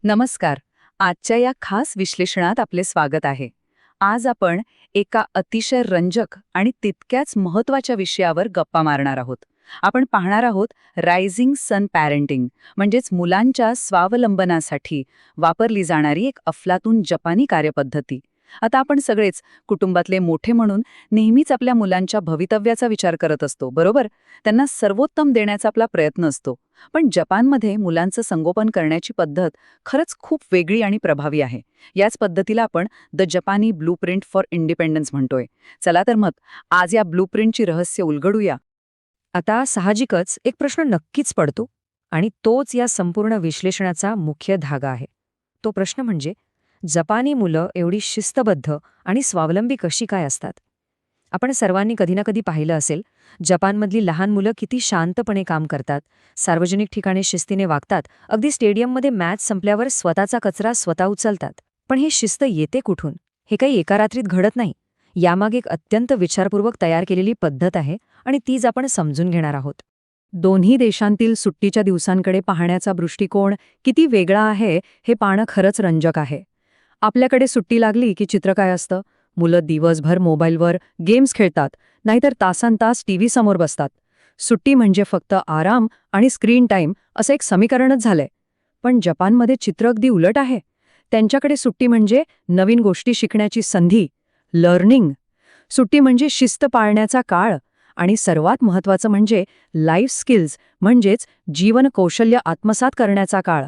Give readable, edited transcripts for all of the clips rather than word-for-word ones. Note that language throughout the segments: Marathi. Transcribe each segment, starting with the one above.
नमस्कार. आजच्या या खास विश्लेषणात आपले स्वागत आहे. आज आपण एका अतिशय रंजक आणि तितक्याच महत्त्वाच्या विषयावर गप्पा मारणार आहोत. आपण पाहणार आहोत रायझिंग सन पॅरेंटिंग, म्हणजेच मुलांच्या स्वावलंबनासाठी वापरली जाणारी एक अफलातून जपानी कार्यपद्धती. आता आपण सगळेच कुटुंबातले मोठे म्हणून नेहमीच आपल्या मुलांच्या भवितव्याचा विचार करत असतो, बरोबर? त्यांना सर्वोत्तम देण्याचा आपला प्रयत्न असतो. पण जपानमध्ये मुलांचं संगोपन करण्याची पद्धत खरंच खूप वेगळी आणि प्रभावी आहे. याच पद्धतीला आपण द जपानी ब्लूप्रिंट फॉर इंडिपेंडन्स म्हणतोय. चला तर मग आज या ब्लूप्रिंटची रहस्य उलगडूया. आता साहजिकच एक प्रश्न नक्कीच पडतो आणि तोच या संपूर्ण विश्लेषणाचा मुख्य धागा आहे. तो प्रश्न म्हणजे जपानी मुलं एवढी शिस्तबद्ध आणि स्वावलंबी कशी काय असतात? आपण सर्वांनी कधी ना कधी पाहिलं असेल, जपानमधली लहान मुलं किती शांतपणे काम करतात, सार्वजनिक ठिकाणी शिस्तीने वागतात, अगदी स्टेडियममध्ये मॅच संपल्यावर स्वतःचा कचरा स्वतः उचलतात. पण ही शिस्त येते कुठून? हे काही एका रात्रीत घडत नाही. यामागे एक अत्यंत विचारपूर्वक तयार केलेली पद्धत आहे आणि तीच आपण समजून घेणार आहोत. दोन्ही देशांतील सुट्टीच्या दिवसांकडे पाहण्याचा दृष्टिकोन किती वेगळा आहे हे पाहणं खरंच रंजक आहे. आपल्याकडे सुट्टी लागली की चित्र काय असतं? मुलं दिवसभर मोबाईलवर गेम्स खेळतात, नाहीतर तासनतास टीव्ही समोर बसतात. सुट्टी म्हणजे फक्त आराम आणि स्क्रीन टाईम असं एक समीकरणच झालंय. पण जपानमध्ये चित्र अगदी उलट आहे. त्यांच्याकडे सुट्टी म्हणजे नवीन गोष्टी शिकण्याची संधी, लर्निंग. सुट्टी म्हणजे शिस्त पाळण्याचा काळ आणि सर्वात महत्त्वाचं म्हणजे लाईफ स्किल्स, म्हणजेच जीवन कौशल्य आत्मसात करण्याचा काळ.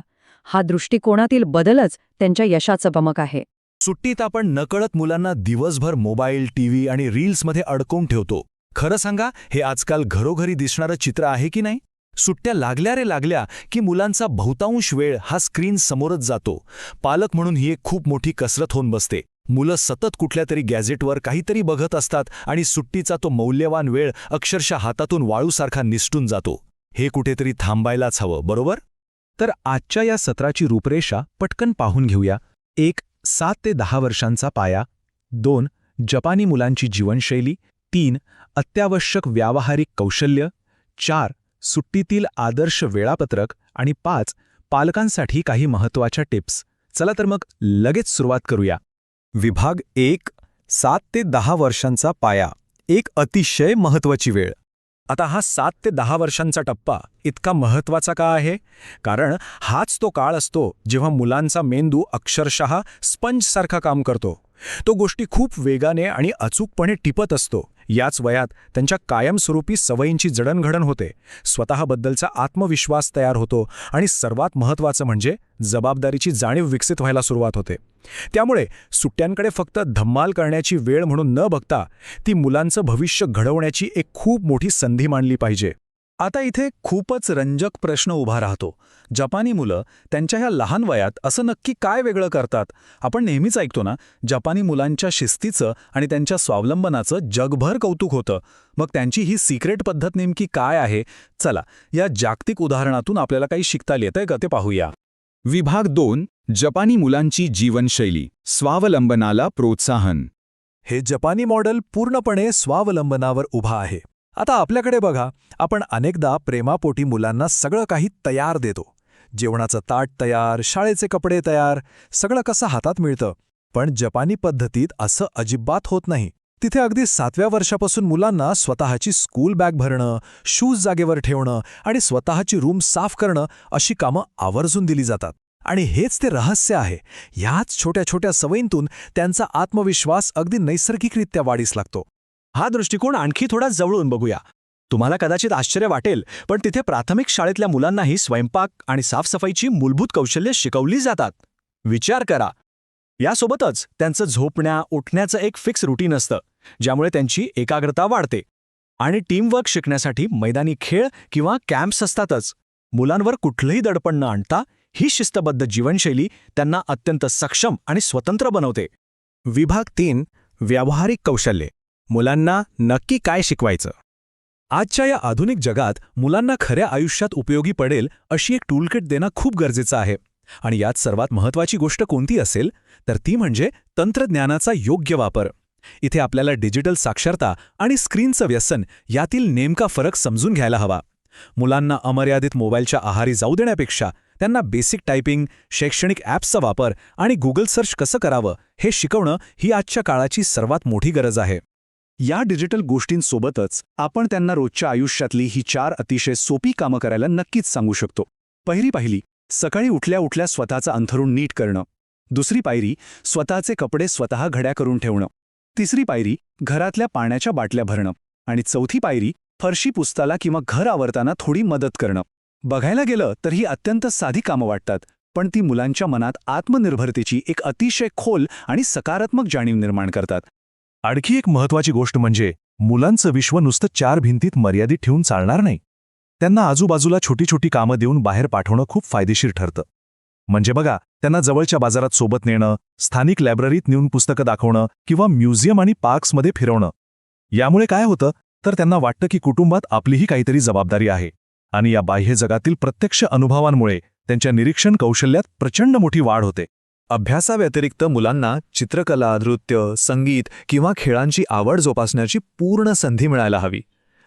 हा दृष्टिकोनातील बदलच त्यांच्या यशाचं बमक आहे. सुट्टीत आपण नकळत मुलांना दिवसभर मोबाईल, टीव्ही आणि रील्समध्ये अडकवून ठेवतो. खरं सांगा, हे आजकाल घरोघरी दिसणारं चित्र आहे की नाही? सुट्ट्या लागल्या की मुलांचा बहुतांश वेळ हा स्क्रीन समोरच जातो. पालक म्हणून ही एक खूप मोठी कसरत होऊन बसते. मुलं सतत कुठल्या तरी गॅजेटवर काहीतरी बघत असतात आणि सुट्टीचा तो मौल्यवान वेळ अक्षरशः हातातून वाळूसारखा निसटून जातो. हे कुठेतरी थांबायलाच हवं, बरोबर? तर आजच्या या सत्राची रूपरेषा पटकन पाहून घेऊया. 1. 7 ते 10 वर्षांचा पाया. 2. जपानी मुलांची जीवनशैली. 3. अत्यावश्यक व्यावहारिक कौशल्य. 4. सुट्टीतील आदर्श वेळापत्रक. आणि 5. पालकांसाठी काही महत्त्वाच्या टिप्स. चला तर मग लगेच सुरुवात करूया. विभाग 1. 7 ते 10 वर्षांचा पाया. एक अतिशय महत्त्वाची वेळ. आता हा 7 ते 10 वर्षांचा टप्पा इतका महत्त्वाचा का आहे? कारण हाच तो काळ असतो जेव्हा मुलांचा मेंदू अक्षरशः स्पंजसारखा काम करतो. तो गोष्टी खूप वेगाने आणि अचूकपणे टिपत असतो. याच वयात त्यांच्या कायमस्वरूपी सवयींची जडणघडण होते, स्वतःबद्दलचा आत्मविश्वास तयार होतो आणि सर्वात महत्त्वाचं म्हणजे जबाबदारीची जाणीव विकसित व्हायला सुरुवात होते. त्यामुळे सुट्ट्यांकडे फक्त धम्माल करण्याची वेळ म्हणून न बघता ती मुलांचं भविष्य घडवण्याची एक खूप मोठी संधी मानली पाहिजे. आता इथे खूपच रंजक प्रश्न उभा राहतो. जपानी मुलं त्यांच्या ह्या लहान वयात असं नक्की काय वेगळं करतात? आपण नेहमीच ऐकतो ना, जपानी मुलांच्या शिस्तीचं आणि त्यांच्या स्वावलंबनाचं जगभर कौतुक होतं. मग त्यांची ही सिक्रेट पद्धत नेमकी काय आहे? चला, या जागतिक उदाहरणातून आपल्याला काही शिकता येतंय का ते पाहूया. विभाग 2. जपानी मुलांची जीवनशैली. स्वावलंबनाला प्रोत्साहन. हे जपानी मॉडेल पूर्णपणे स्वावलंबनावर उभा आहे. आता आपल्याकडे बघा, आपण अनेकदा प्रेमापोटी मुलांना सगळं काही तयार देतो. जेवणाचं ताट तयार, शाळेचे कपडे तयार, सगळं कसं हातात मिळतं. पण जपानी पद्धतीत असं अजिबात होत नाही. तिथे अगदी 7व्या वर्षापासून मुलांना स्वतःची स्कूल बॅग भरणं, शूज जागेवर ठेवणं आणि स्वतःची रूम साफ करणं अशी कामं आवर्जून दिली जातात. आणि हेच ते रहस्य आहे. ह्याच छोट्या छोट्या सवयींतून त्यांचा आत्मविश्वास अगदी नैसर्गिकरित्या वाढीस लागतो. हा दृष्टिकोन आणखी थोडा जवळून बघूया. तुम्हाला कदाचित आश्चर्य वाटेल, पण तिथे प्राथमिक शाळेतल्या मुलांनाही स्वयंपाक आणि साफसफाईची मूलभूत कौशल्य शिकवली जातात. विचार करा. यासोबतच त्यांचं झोपण्या उठण्याचं एक फिक्स रुटीन असतं, ज्यामुळे त्यांची एकाग्रता वाढते. आणि टीमवर्क शिकण्यासाठी मैदानी खेळ किंवा कॅम्प्स असतातच. मुलांवर कुठलंही दडपण न आणता ही शिस्तबद्ध जीवनशैली त्यांना अत्यंत सक्षम आणि स्वतंत्र बनवते. विभाग 3. व्यावहारिक कौशल्ये. मुलांना नक्की काय शिकवायचं? आजच्या या आधुनिक जगात मुलांना खऱ्या आयुष्यात उपयोगी पडेल अशी एक टूलकिट देणं खूप गरजेचं आहे. आणि यात सर्वात महत्त्वाची गोष्ट कोणती असेल तर ती म्हणजे तंत्रज्ञानाचा योग्य वापर. इथे आपल्याला डिजिटल साक्षरता आणि स्क्रीनचं व्यसन यातील नेमका फरक समजून घ्यायला हवा. मुलांना अमर्यादित मोबाईलच्या आहारी जाऊ देण्यापेक्षा त्यांना बेसिक टायपिंग, शैक्षणिक ॲप्सचा वापर आणि गुगल सर्च कसं करावं हे शिकवणं ही आजच्या काळाची सर्वात मोठी गरज आहे. या डिजिटल गोष्टींसोबतच आपण त्यांना रोजच्या आयुष्यातली ही 4 अतिशय सोपी कामं करायला नक्कीच सांगू शकतो. पहिली, सकाळी उठल्या उठल्या स्वतःचं अंथरूण नीट करणं. दुसरी पायरी, स्वतःचे कपडे स्वतः घड्या करून ठेवणं. तिसरी पायरी, घरातल्या पाण्याच्या बाटल्या भरणं. आणि चौथी पायरी, फरशी पुसताना किंवा घर आवरताना थोडी मदत करणं. बघायला गेलं तर ही अत्यंत साधी कामं वाटतात, पण ती मुलांच्या मनात आत्मनिर्भरतेची एक अतिशय खोल आणि सकारात्मक जाणीव निर्माण करतात. आणखी एक महत्त्वाची गोष्ट म्हणजे मुलांचं विश्व नुसतं 4 भिंतीत मर्यादित ठेवून चालणार नाही. त्यांना आजूबाजूला छोटी छोटी कामं देऊन बाहेर पाठवणं खूप फायदेशीर ठरतं. म्हणजे बघा, त्यांना जवळच्या बाजारात सोबत नेणं, स्थानिक लायब्ररीत नेऊन पुस्तकं दाखवणं किंवा म्युझियम आणि पार्क्समध्ये फिरवणं. यामुळे काय होतं तर त्यांना वाटतं की कुटुंबात आपलीही काहीतरी जबाबदारी आहे. आणि या बाह्य जगातील प्रत्यक्ष अनुभवांमुळे त्यांच्या निरीक्षण कौशल्यात प्रचंड मोठी वाढ होते. अभ्यासाव्यतिरिक्त मुलांना चित्रकला, नृत्य, संगीत किंवा खेळांची आवड जोपासण्याची पूर्ण संधी मिळायला हवी.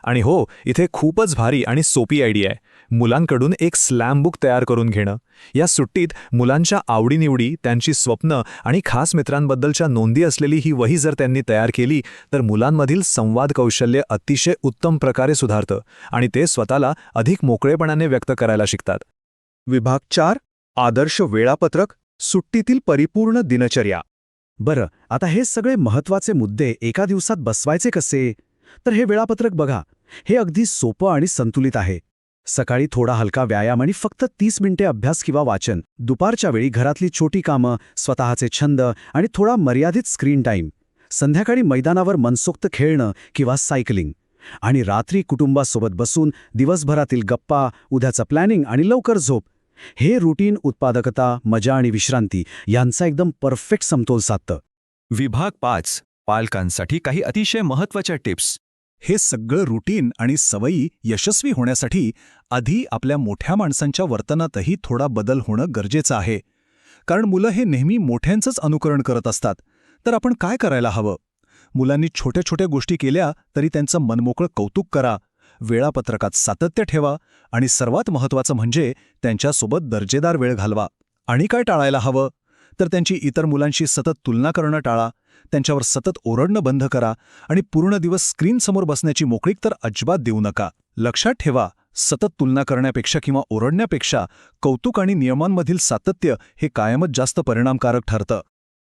आणि हो, इथे खूपच भारी आणि सोपी आयडिया आहे. मुलांकडून एक स्लॅम बुक तयार करून घेणं. या सुट्टीत मुलांच्या आवडीनिवडी, त्यांची स्वप्न आणि खास मित्रांबद्दलच्या नोंदी असलेली ही वही जर त्यांनी तयार केली तर मुलांमधील संवाद कौशल्य अतिशय उत्तम प्रकारे सुधारतं आणि ते स्वतःला अधिक मोकळेपणाने व्यक्त करायला शिकतात. विभाग 4, आदर्श वेळापत्रक, सुट्टीतील परिपूर्ण दिनचर्या. बरं, आता हे सगळे महत्त्वाचे मुद्दे एका दिवसात बसवायचे कसे? तर हे वेळापत्रक बघा, हे अगदी सोपं आणि संतुलित आहे. सकाळी थोडा हलका व्यायाम आणि फक्त 30 मिनिटे अभ्यास किंवा वाचन. दुपारच्या वेळी घरातली छोटी कामं, स्वतःचे छंद आणि थोडा मर्यादित स्क्रीन टाईम. संध्याकाळी मैदानावर मनसोक्त खेळणं किंवा सायकलिंग. आणि रात्री कुटुंबासोबत बसून दिवसभरातील गप्पा, उद्याचं प्लॅनिंग आणि लवकर झोप. हे रुटीन उत्पादकता, मजा आणि विश्रांती यांचा एकदम परफेक्ट समतोल साधतं. विभाग 5, पालकांसाठी काही अतिशय महत्त्वाच्या टिप्स. हे सगळं रुटीन आणि सवयी यशस्वी होण्यासाठी आधी आपल्या मोठ्या माणसांच्या वर्तनातही थोडा बदल होणं गरजेचं आहे. कारण मुलं हे नेहमी मोठ्यांचंच अनुकरण करत असतात. तर आपण काय करायला हवं? मुलांनी छोट्या छोट्या गोष्टी केल्या तरी त्यांचं मनमोकळं कौतुक करा, वेळापत्रकात सातत्य ठेवा आणि सर्वात महत्त्वाचं म्हणजे त्यांच्यासोबत दर्जेदार वेळ घालवा. आणि काय टाळायला हवं? तर त्यांची इतर मुलांशी सतत तुलना करणं टाळा, त्यांच्यावर सतत ओरडणं बंद करा आणि पूर्ण दिवस स्क्रीनसमोर बसण्याची मोकळीक तर अजिबात देऊ नका. लक्षात ठेवा, सतत तुलना करण्यापेक्षा किंवा ओरडण्यापेक्षा कौतुक आणि नियमांमधील सातत्य हे कायमच जास्त परिणामकारक ठरतं.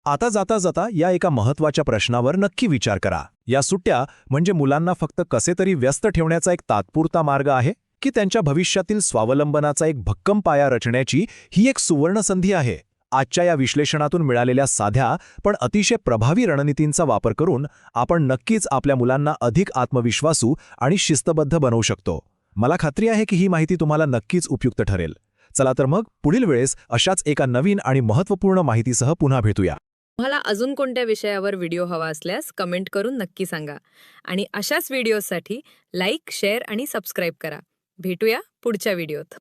आता जाता जाता या एका महत्त्वाच्या प्रश्नावर नक्की विचार करा. या सुट्ट्या म्हणजे मुलांना फक्त कसे तरी व्यस्त ठेवण्याचा एक तात्पुरता मार्ग आहे की त्यांच्या भविष्यातील स्वावलंबनाचा एक भक्कम पाया रचण्याची ही एक सुवर्णसंधी आहे? आजच्या या विश्लेषणातून मिळालेल्या साध्या पण अतिशय प्रभावी रणनीतींचा वापर करून आपण नक्कीच आपल्या मुलांना अधिक आत्मविश्वासू आणि शिस्तबद्ध बनवू शकतो. मला खात्री आहे की ही माहिती तुम्हाला नक्कीच उपयुक्त ठरेल. चला तर मग पुढील वेळेस अशाच एका नवीन आणि महत्त्वपूर्ण माहितीसह पुन्हा भेटूया. तुम्हाला अजून कोणत्या विषयावर व्हिडिओ हवा असल्यास कमेंट करून नक्की सांगा. आणि अशाच व्हिडिओसाठी लाईक, शेअर आणि सबस्क्राईब करा. भेटूया पुढच्या व्हिडिओत.